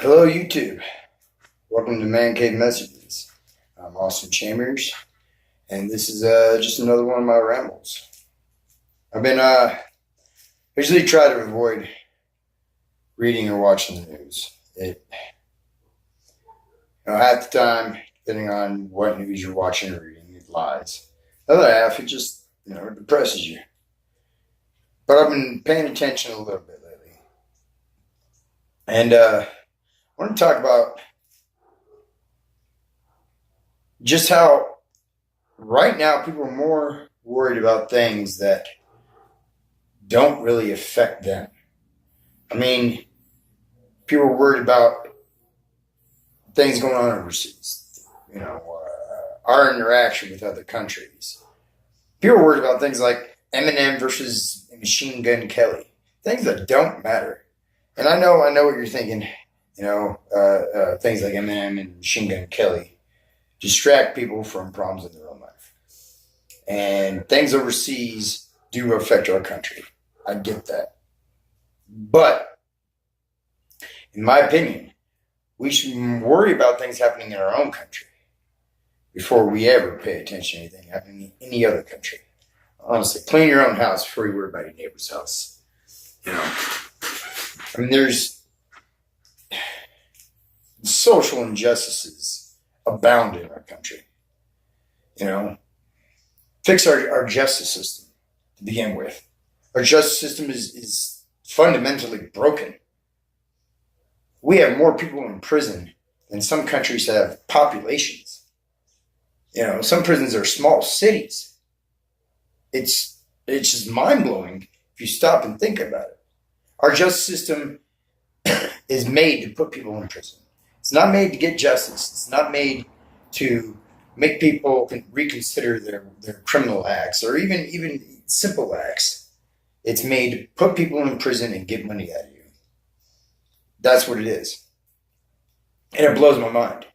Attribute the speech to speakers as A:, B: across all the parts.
A: Hello, YouTube. Welcome to Man Cave Messages. I'm Austin Chambers, and this is just another one of my rambles. I've been usually try to avoid reading or watching the news. Half the time, depending on what news you're watching or reading, it lies. The other half, it just depresses you. But I've been paying attention a little bit lately, and I want to talk about just how right now people are more worried about things that don't really affect them. I mean, people are worried about things going on overseas, our interaction with other countries. People are worried about things like Eminem versus Machine Gun Kelly, things that don't matter. And I know what you're thinking. Things like Eminem and Machine Gun Kelly distract people from problems in their own life. And things overseas do affect our country. I get that. But, in my opinion, we should worry about things happening in our own country before we ever pay attention to anything happening in any other country. Honestly, clean your own house before you worry about your neighbor's house. There's social injustices abound in our country. Fix our justice system to begin with. Our justice system is fundamentally broken. We have more people in prison than some countries have populations. Some prisons are small cities. It's just mind-blowing if you stop and think about it. Our justice system is made to put people in prison. It's not made to get justice. It's not made to make people reconsider their criminal acts or even simple acts. It's made to put people in prison and get money out of you. That's what it is. And it blows my mind.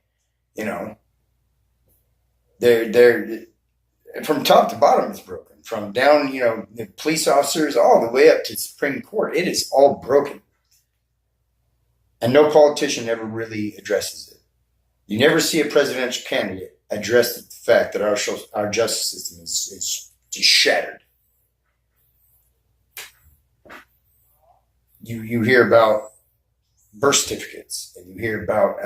A: They're from top to bottom it's broken. From down, the police officers all the way up to the Supreme Court. It is all broken. And no politician ever really addresses it. You never see a presidential candidate address the fact that our justice system is just shattered. You hear about birth certificates, and you hear about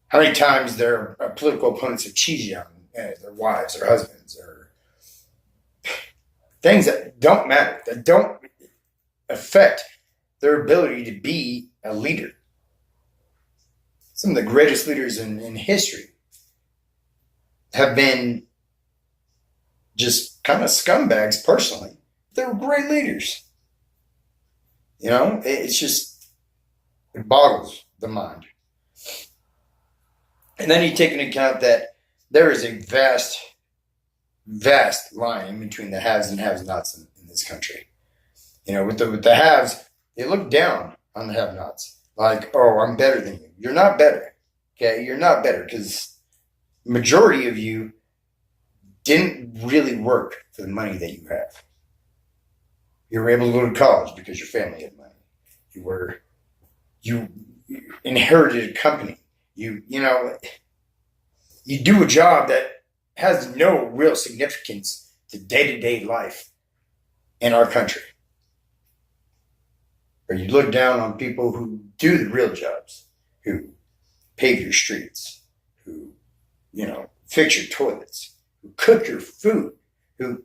A: how many times their political opponents have cheated on their wives or husbands, or things that don't matter, that don't affect their ability to be a leader. Some of the greatest leaders in history have been just kind of scumbags personally. They were great leaders. It's just, it boggles the mind. And then you take into account that there is a vast, vast line in between the haves and have-nots in this country. With the haves, they look down on the have-nots. Like, oh, I'm better than you. You're not better. Okay? You're not better because the majority of you didn't really work for the money that you have. You were able to go to college because your family had money. You inherited a company. You do a job that has no real significance to day-to-day life in our country. Or you look down on people who do the real jobs, who pave your streets, who, fix your toilets, who cook your food, who,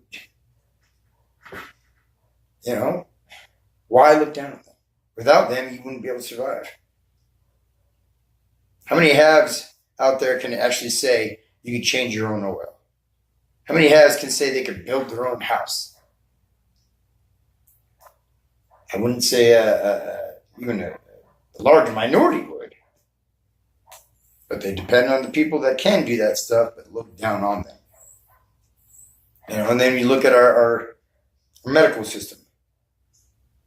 A: why look down on them? Without them, you wouldn't be able to survive. How many haves out there can actually say you can change your own oil? How many haves can say they could build their own house? I wouldn't say even a large minority would. But they depend on the people that can do that stuff, but look down on them. And then you look at our medical system.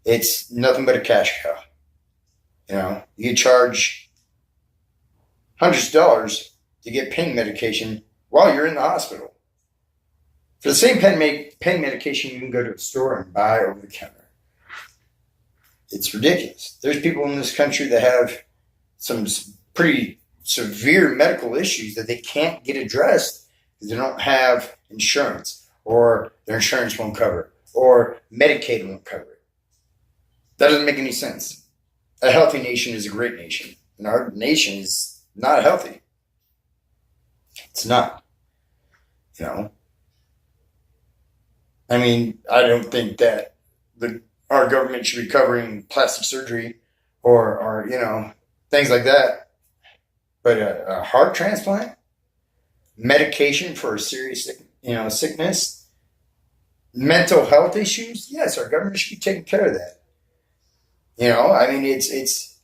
A: It's nothing but a cash cow. You charge hundreds of dollars to get pain medication while you're in the hospital. For the same pain medication, you can go to a store and buy over the counter. It's ridiculous. There's people in this country that have some pretty severe medical issues that they can't get addressed because they don't have insurance, or their insurance won't cover it, or Medicaid won't cover it. That doesn't make any sense. A healthy nation is a great nation, and our nation is not healthy. It's not. You know, I mean, I don't think that our government should be covering plastic surgery or things like that. But a heart transplant, medication for a serious sickness, mental health issues, yes, our government should be taking care of that. I mean, it's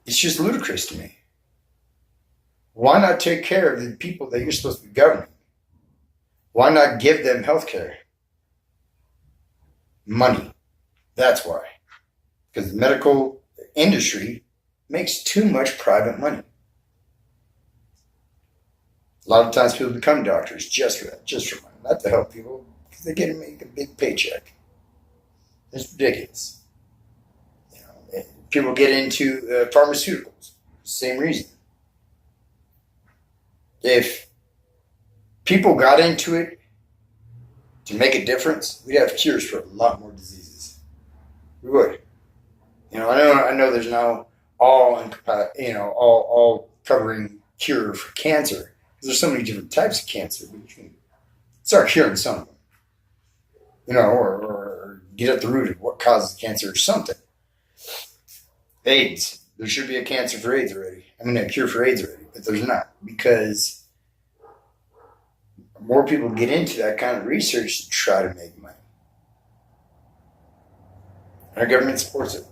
A: just ludicrous to me. Why not take care of the people that you're supposed to be governing? Why not give them health care? Money. That's why. Because the medical industry makes too much private money. A lot of times people become doctors just for that, just for money, not to help people, because they get to make a big paycheck. It's ridiculous. People get into pharmaceuticals, same reason. If people got into it to make a difference, we'd have cures for a lot more diseases. We would. I know there's now all covering cure for cancer. There's so many different types of cancer, but you can start curing some of them. Or get at the root of what causes cancer or something. AIDS. There should be a cancer for AIDS already. A cure for AIDS already, but there's not, because more people get into that kind of research to try to make money. Our government supports it.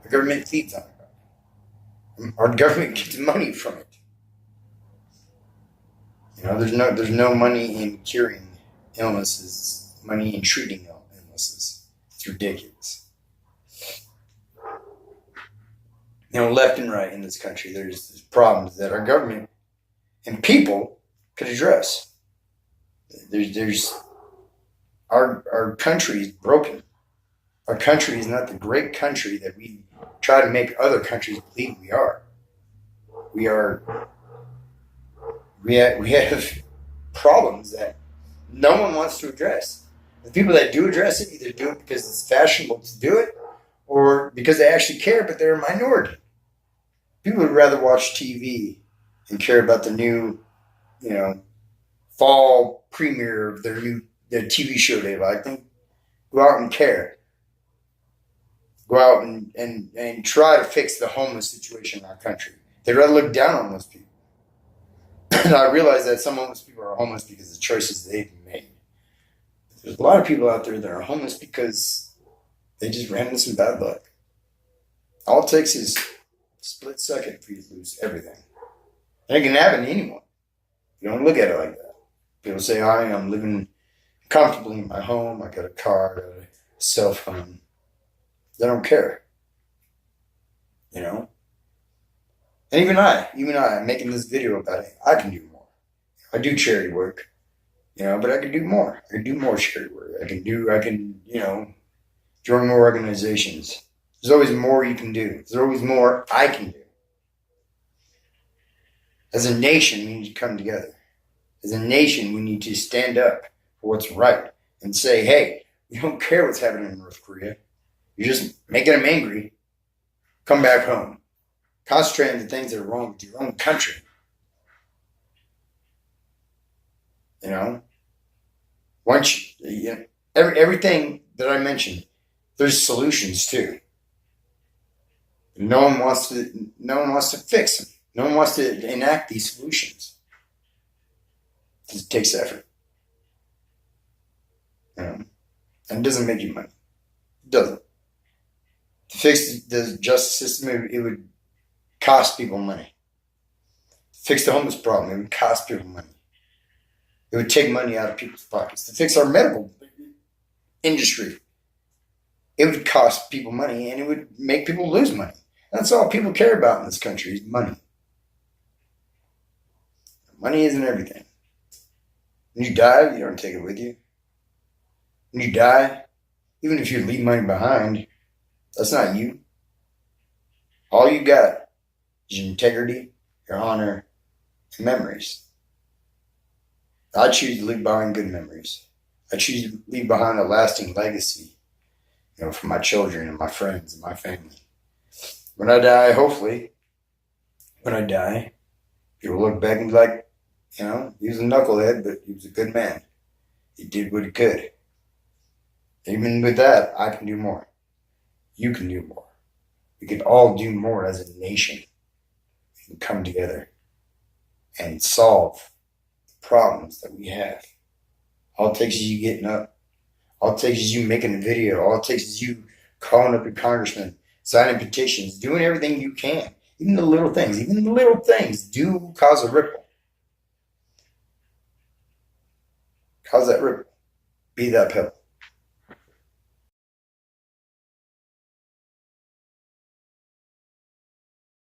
A: Our government feeds on it. Our government gets money from it. There's no money in curing illnesses, money in treating illnesses. It's ridiculous. Left and right in this country, there's problems that our government and people could address. There's our country is broken. Our country is not the great country that we try to make other countries believe we are. We have problems that no one wants to address. The people that do address it either do it because it's fashionable to do it, or because they actually care, but they're a minority. People would rather watch TV and care about the new, fall premiere of their TV show they like. Go out and care. Go out and try to fix the homeless situation in our country. They'd rather look down on those people. And I realize that some homeless people are homeless because of the choices they've made. There's a lot of people out there that are homeless because they just ran into some bad luck. All it takes is a split second for you to lose everything. And it can happen to anyone. You don't look at it like that. People say, I'm living comfortably in my home. I got a car, I got a cell phone. They don't care. And even I, I'm making this video about it. I can do more. I do charity work, but I can do more. I can do more charity work. I can join more organizations. There's always more you can do. There's always more I can do. As a nation, we need to come together. As a nation, we need to stand up for what's right and say, hey, we don't care what's happening in North Korea. You're just making them angry. Come back home. Concentrate on the things that are wrong with your own country. Everything that I mentioned, there's solutions too. No one wants to fix them. No one wants to enact these solutions. It takes effort. And it doesn't make you money. It doesn't. To fix the justice system, it would cost people money. To fix the homeless problem, it would cost people money. It would take money out of people's pockets. To fix our medical industry, it would cost people money, and it would make people lose money. That's all people care about in this country is money. Money isn't everything. When you die, you don't take it with you. When you die, Even if you leave money behind, that's not you. All you got is your integrity, your honor, and memories. I choose to leave behind good memories. I choose to leave behind a lasting legacy, for my children and my friends and my family. When I die, hopefully, when I die, people look back and be like, he was a knucklehead, but he was a good man. He did what he could. Even with that, I can do more. You can do more. We can all do more as a nation. We can come together and solve the problems that we have. All it takes is you getting up. All it takes is you making a video. All it takes is you calling up your congressman, signing petitions, doing everything you can. Even the little things do cause a ripple. Cause that ripple. Be that pebble.